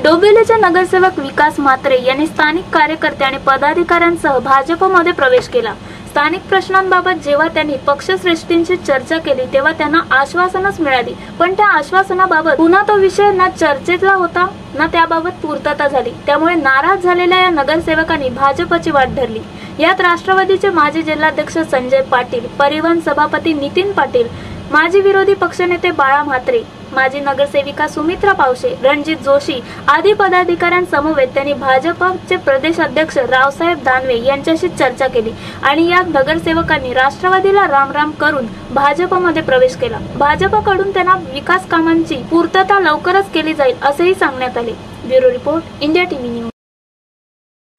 डोंबिवलीचे नगरसेवक विकास म्हात्रे यांनी स्थानिक कार्यकर्ते आणि पदाधिकाऱ्यांसह भाजपमध्ये प्रवेश केला। स्थानिक प्रश्नांबाबत जेव्हा त्यांनी पक्षश्रेष्ठींशी चर्चा केली तेव्हा त्यांना आश्वासनच मिळाली, पण त्या आश्वासनाबाबत पुन्हा तो विषय ना चर्चेतला होता ना त्याबाबत पूर्तता झाली। त्यामुळे नाराज झालेल्या या नगरसेवकांनी भाजपची वाट धरली। यात राष्ट्रवादीचे माजी जिल्हाध्यक्ष संजय पाटील, परिवहन सभापती नितीन पाटील, माजी विरोधी पक्षनेते बाळा म्हात्रे, माजी नगरसेविका सुमित्रा पावशे, रणजित जोशी आदी पदाधिकाऱ्यांसमवेत त्यांनी भाजपचे प्रदेश अध्यक्ष रावसाहेब दानवे यांच्याशी चर्चा केली आणि या नगरसेवकांनी राष्ट्रवादीला रामराम करून भाजपमध्ये प्रवेश केला। भाजपकडून त्यांना विकास कामांची पूर्तता लवकरच केली जाईल असेही सांगण्यात आले। Bureau report, India TV news.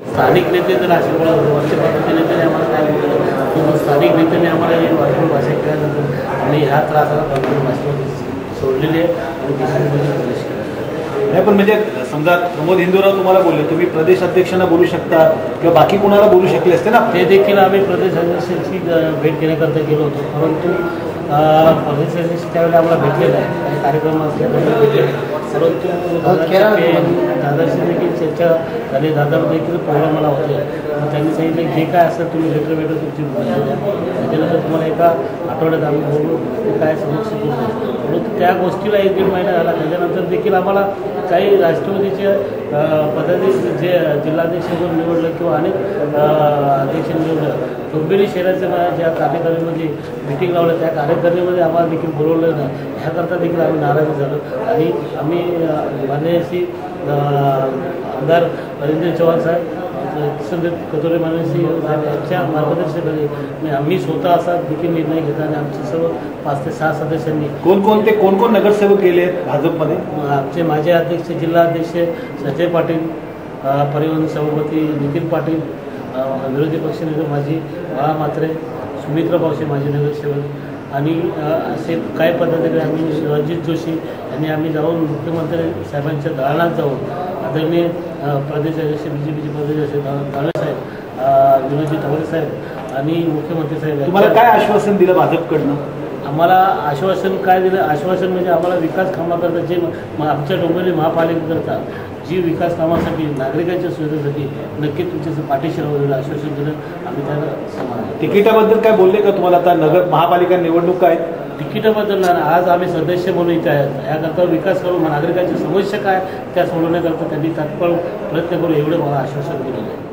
स्थानिक नेते तर वरच्या पद्धतीने तरी आम्हाला काय बोलतो, स्थानिक नेत्यांनी आम्हाला हे वाटून भाषा केल्यानंतर आम्ही ह्या त्रासाला वाटून भाषा सोडलेली आहे आणि प्रवेश केला नाही। पण म्हणजे समजा प्रमोद हिंदूराव तुम्हाला बोलले, तुम्ही प्रदेश अध्यक्षांना बोलू शकता किंवा बाकी कोणाला बोलू शकले असते ना। ते देखील आम्ही प्रदेश अध्यक्षांची भेट घेण्याकरता गेलो होतो, परंतु प्रदेश अध्यक्ष त्यावेळेला आम्हाला भेटलेला आहे, काही कार्यक्रम असल्यामुळे भेटले, परंतु दादाशी देखील चर्चा झाली। दादा देखील प्रॉब्लेम मला होते, त्यांनी सांगितलं जे काय असेल तुम्ही लेटर वेटर तुमची त्याच्यानंतर तुम्हाला एका आठवड्यात आम्ही बोलू ते काय समस्या करू। परंतु त्या गोष्टीला 1-1.5 महिना झाला। त्याच्यानंतर देखील आम्हाला काही राष्ट्रवादीचे पदाधिकारी जे जिल्हाध्यक्ष निवडलं किंवा अनेक अध्यक्ष निवडलं, डोंबिवली शहराच्या ज्या कार्यकारिणीमध्ये मिटिंग लावलं त्या कार्यकारिणीमध्ये आम्हाला देखील बोलवलं नाही, ह्याकरता देखील आम्ही नाराज झालो आणि आम्ही मान्यश्री आमदार अरविंद चव्हाण साहेब, संदीप कतोरे मान्यश्री यांच्या मार्गदर्शनाखाली आम्ही स्वतः असा देखील निर्णय घेतला आणि आमचे सर्व 5 ते 6 सदस्यांनी कोण नगरसेवक गेले भाजपमध्ये? आमचे माजी अध्यक्ष जिल्हाध्यक्ष संजय पाटील, परिवहन सभापती नितीन पाटील, विरोधी पक्षनेते माजी बाळा म्हात्रे, सुमित्रा पावशे माजी नगरसेवक आणि असे काही पदाधिकारी आम्ही रणजित जोशी यांनी आम्ही जाऊन मुख्यमंत्री साहेबांच्या दालनात जाऊन आदरणीय प्रदेश अध्यक्ष BJPचे प्रदेश दानवे साहेब, विनोदजी ठाकरे साहेब आणि मुख्यमंत्री साहेब तुम्हाला काय आश्वासन दिलं भाजपकडनं? आम्हाला आश्वासन काय दिलं? आश्वासन म्हणजे आम्हाला विकास कामाकरता जे आमच्या डोंबिवली महापालिकेकरता जी विकास कामासाठी नागरिकांच्या सुविधेसाठी नक्की तुमच्या पाठीशी राहून आश्वासन दिलं। आम्ही त्याला समान तिकिटाबद्दल काय बोलले का तुम्हाला? आता नगर महापालिका निवडणूक आहेत, तिकिटाबद्दल आज आम्ही सदस्य म्हणून इथे आहेत, याकरता विकास करून नागरिकांची समस्या काय त्या सोडवण्याकरता त्यांनी तात्काळ प्रयत्न करू एवढे मला आश्वासन दिलेलं आहे।